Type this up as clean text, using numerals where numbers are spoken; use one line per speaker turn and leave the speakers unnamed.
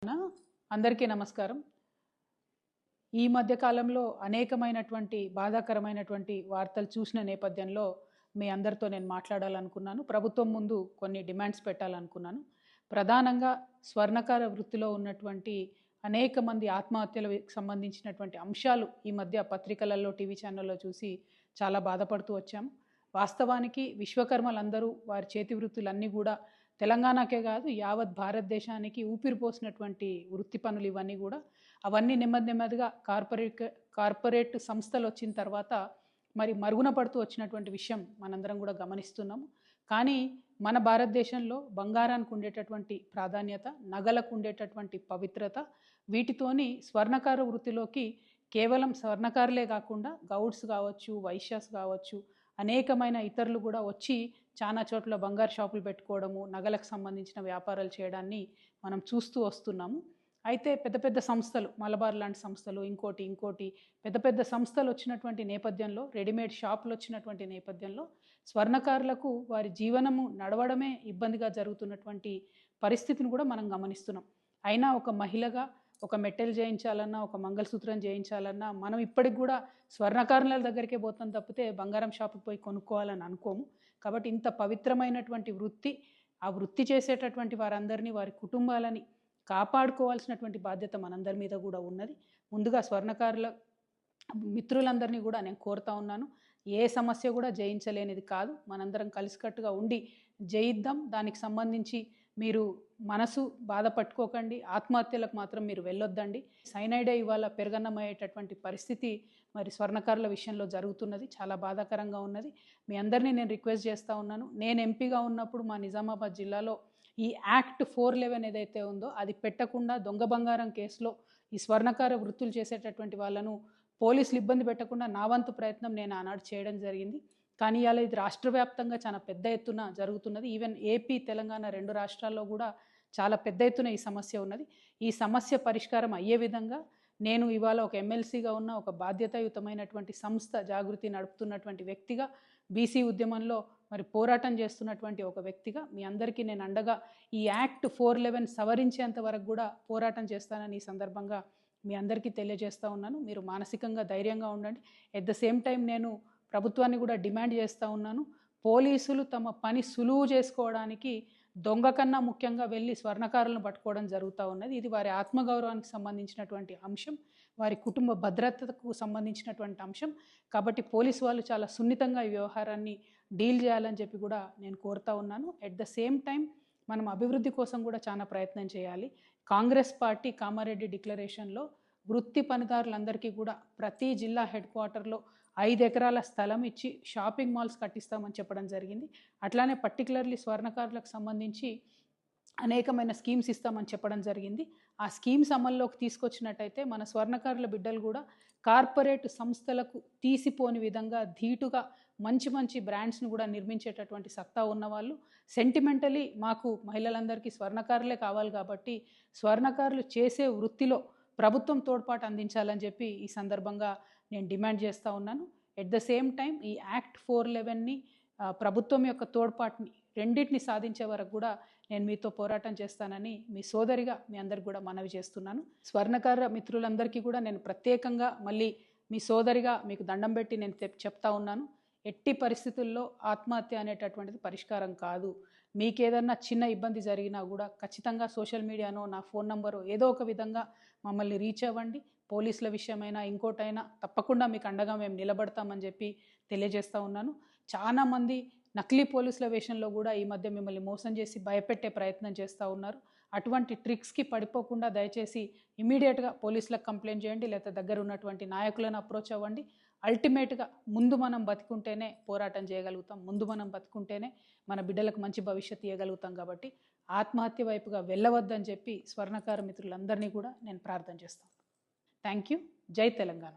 అందరికీ నమస్కారం. ఈ మధ్య కాలంలో అనేకమైనటువంటి బాధాకరమైనటువంటి వార్తలు చూసిన నేపథ్యంలో మీ అందరితో నేను మాట్లాడాలనుకున్నాను. ప్రభుత్వం ముందు కొన్ని డిమాండ్స్ పెట్టాలనుకున్నాను. ప్రధానంగా స్వర్ణకార వృత్తిలో ఉన్నటువంటి అనేక మంది ఆత్మహత్యలకు సంబంధించినటువంటి అంశాలు ఈ మధ్య పత్రికలలో, టీవీ ఛానల్లో చూసి చాలా బాధపడుతూ వచ్చాము. వాస్తవానికి విశ్వకర్మలందరూ వారి చేతి వృత్తులన్నీ కూడా తెలంగాణకే కాదు యావత్ భారతదేశానికి ఊపిరిపోసినటువంటి వృత్తి పనులు ఇవన్నీ కూడా. అవన్నీ నెమ్మదిగా కార్పొరేట్ సంస్థలు వచ్చిన తర్వాత మరి మరుగున పడుతూ వచ్చినటువంటి విషయం మనందరం కూడా గమనిస్తున్నాము. కానీ మన భారతదేశంలో బంగారానికి ఉండేటటువంటి ప్రాధాన్యత, నగలకు ఉండేటటువంటి పవిత్రత, వీటితోని స్వర్ణకార వృత్తిలోకి కేవలం స్వర్ణకారులే కాకుండా గౌడ్స్ కావచ్చు, వైశ్యాస్ కావచ్చు, అనేకమైన ఇతరులు కూడా వచ్చి చాలా చోట్ల బంగారు షాపులు పెట్టుకోవడము, నగలకు సంబంధించిన వ్యాపారాలు చేయడాన్ని మనం చూస్తూ వస్తున్నాము. అయితే పెద్ద పెద్ద సంస్థలు, మలబార్ లాంటి సంస్థలు, ఇంకోటి పెద్ద పెద్ద సంస్థలు వచ్చినటువంటి నేపథ్యంలో, రెడీమేడ్ షాపులు వచ్చినటువంటి నేపథ్యంలో స్వర్ణకారులకు వారి జీవనము నడవడమే ఇబ్బందిగా జరుగుతున్నటువంటి పరిస్థితిని కూడా మనం గమనిస్తున్నాం. అయినా ఒక మహిళగా ఒక మెట్టెలు చేయించాలన్నా, ఒక మంగళసూత్రం చేయించాలన్నా మనం ఇప్పటికి కూడా స్వర్ణకారుల దగ్గరికే పోతాం తప్పితే బంగారం షాపుకి పోయి కొనుక్కోవాలని అనుకోము. కాబట్టి ఇంత పవిత్రమైనటువంటి వృత్తి, ఆ వృత్తి చేసేటటువంటి వారందరినీ, వారి కుటుంబాలని కాపాడుకోవాల్సినటువంటి బాధ్యత మనందరి మీద కూడా ఉన్నది. ముందుగా స్వర్ణకారుల మిత్రులందరినీ కూడా నేను కోరుతా ఉన్నాను, ఏ సమస్య కూడా జయించలేనిది కాదు. మనందరం కలిసికట్టుగా ఉండి జయిద్దాం. దానికి సంబంధించి మీరు మనసు బాధ పట్టుకోకండి, ఆత్మహత్యలకు మాత్రం మీరు వెళ్ళొద్దండి. సైనైడే ఇవాళ పెరగన్నమయ్యేటటువంటి పరిస్థితి మరి స్వర్ణకారుల విషయంలో జరుగుతున్నది. చాలా బాధాకరంగా ఉన్నది. మీ అందరినీ నేను రిక్వెస్ట్ చేస్తూ ఉన్నాను. నేను ఎంపీగా ఉన్నప్పుడు మా నిజామాబాద్ జిల్లాలో ఈ యాక్ట్ 411 ఏదైతే ఉందో అది పెట్టకుండా దొంగ బంగారం కేసులో ఈ స్వర్ణకార వృత్తులు చేసేటటువంటి వాళ్ళను పోలీసులు ఇబ్బంది పెట్టకుండా నా వంతు ప్రయత్నం నేను ఆనాడు చేయడం జరిగింది. కానీ ఇవాళ ఇది రాష్ట్ర వ్యాప్తంగా చాలా పెద్ద ఎత్తున జరుగుతున్నది. ఈవెన్ ఏపీ, తెలంగాణ 2 రాష్ట్రాల్లో కూడా చాలా పెద్ద ఎత్తున ఈ సమస్య ఉన్నది. ఈ సమస్య పరిష్కారం అయ్యే విధంగా నేను ఇవాళ ఒక ఎమ్మెల్సీగా ఉన్న ఒక బాధ్యతాయుతమైనటువంటి సంస్థ జాగృతి నడుపుతున్నటువంటి వ్యక్తిగా, బీసీ ఉద్యమంలో మరి పోరాటం చేస్తున్నటువంటి ఒక వ్యక్తిగా మీ అందరికీ నేను అండగా ఈ యాక్ట్ 411 సవరించేంత వరకు కూడా పోరాటం చేస్తానని ఈ సందర్భంగా మీ అందరికీ తెలియజేస్తూ ఉన్నాను. మీరు మానసికంగా ధైర్యంగా ఉండండి. ఎట్ ద సేమ్ టైం నేను ప్రభుత్వాన్ని కూడా డిమాండ్ చేస్తూ ఉన్నాను, పోలీసులు తమ పని సులువు చేసుకోవడానికి దొంగ కన్నా ముఖ్యంగా వెళ్ళి స్వర్ణకారులను పట్టుకోవడం జరుగుతూ ఉన్నది. ఇది వారి ఆత్మగౌరవానికి సంబంధించినటువంటి అంశం, వారి కుటుంబ భద్రతకు సంబంధించినటువంటి అంశం. కాబట్టి పోలీసు వాళ్ళు చాలా సున్నితంగా ఈ వ్యవహారాన్ని డీల్ చేయాలని చెప్పి కూడా నేను కోరుతా ఉన్నాను. ఎట్ ద సేమ్ టైం మనం అభివృద్ధి కోసం కూడా చాలా ప్రయత్నం చేయాలి. కాంగ్రెస్ పార్టీ కామారెడ్డి డిక్లరేషన్లో వృత్తి పనిదారులందరికీ కూడా ప్రతి జిల్లా హెడ్ క్వార్టర్లో 5 ఎకరాల స్థలం ఇచ్చి షాపింగ్ మాల్స్ కట్టిస్తామని చెప్పడం జరిగింది. అట్లానే పర్టికులర్లీ స్వర్ణకారులకు సంబంధించి అనేకమైన స్కీమ్స్ ఇస్తామని చెప్పడం జరిగింది. ఆ స్కీమ్స్ అమల్లోకి తీసుకొచ్చినట్టయితే మన స్వర్ణకారుల బిడ్డలు కూడా కార్పొరేట్ సంస్థలకు తీసిపోని విధంగా ధీటుగా మంచి బ్రాండ్స్ను కూడా నిర్మించేటటువంటి సత్తా ఉన్నవాళ్ళు. సెంటిమెంటలీ మాకు మహిళలందరికీ స్వర్ణకారులే కావాలి కాబట్టి స్వర్ణకారులు చేసే వృత్తిలో ప్రభుత్వం తోడ్పాటు అందించాలని చెప్పి ఈ సందర్భంగా నేను డిమాండ్ చేస్తూ ఉన్నాను. ఎట్ ద సేమ్ టైం ఈ యాక్ట్ 411ని ప్రభుత్వం యొక్క తోడ్పాటుని రెండింటిని సాధించే వరకు కూడా నేను మీతో పోరాటం చేస్తానని మీ సోదరిగా మీ అందరికి కూడా మనవి చేస్తున్నాను. స్వర్ణకార మిత్రులందరికీ కూడా నేను ప్రత్యేకంగా మళ్ళీ మీ సోదరిగా మీకు దండం పెట్టి నేను చెప్తా ఉన్నాను, ఎట్టి పరిస్థితుల్లో ఆత్మహత్య అనేటటువంటిది పరిష్కారం కాదు. మీకేదన్నా చిన్న ఇబ్బంది జరిగినా కూడా ఖచ్చితంగా సోషల్ మీడియానో, నా ఫోన్ నంబరు ఏదో ఒక విధంగా మమ్మల్ని రీచ్ అవ్వండి. పోలీసుల విషయమైనా ఇంకోటైనా తప్పకుండా మీకు అండగా మేము నిలబడతామని చెప్పి తెలియజేస్తూ ఉన్నాను. చాలామంది నకిలీ పోలీసుల వేషంలో కూడా ఈ మధ్య మిమ్మల్ని మోసం చేసి భయపెట్టే ప్రయత్నం చేస్తూ ఉన్నారు. అటువంటి ట్రిక్స్కి పడిపోకుండా దయచేసి ఇమీడియట్గా పోలీసులకు కంప్లైంట్ చేయండి, లేకపోతే దగ్గర ఉన్నటువంటి నాయకులను అప్రోచ్ అవ్వండి. అల్టిమేట్గా ముందు మనం బతుకుంటేనే పోరాటం చేయగలుగుతాం, ముందు మనం బతుకుంటేనే మన బిడ్డలకు మంచి భవిష్యత్తు ఇవ్వగలుగుతాం. కాబట్టి ఆత్మహత్య వైపుగా వెళ్ళవద్దని చెప్పి స్వర్ణకార మిత్రులందరినీ కూడా నేను ప్రార్థన చేస్తాను. Thank you. జై తెలంగాణ.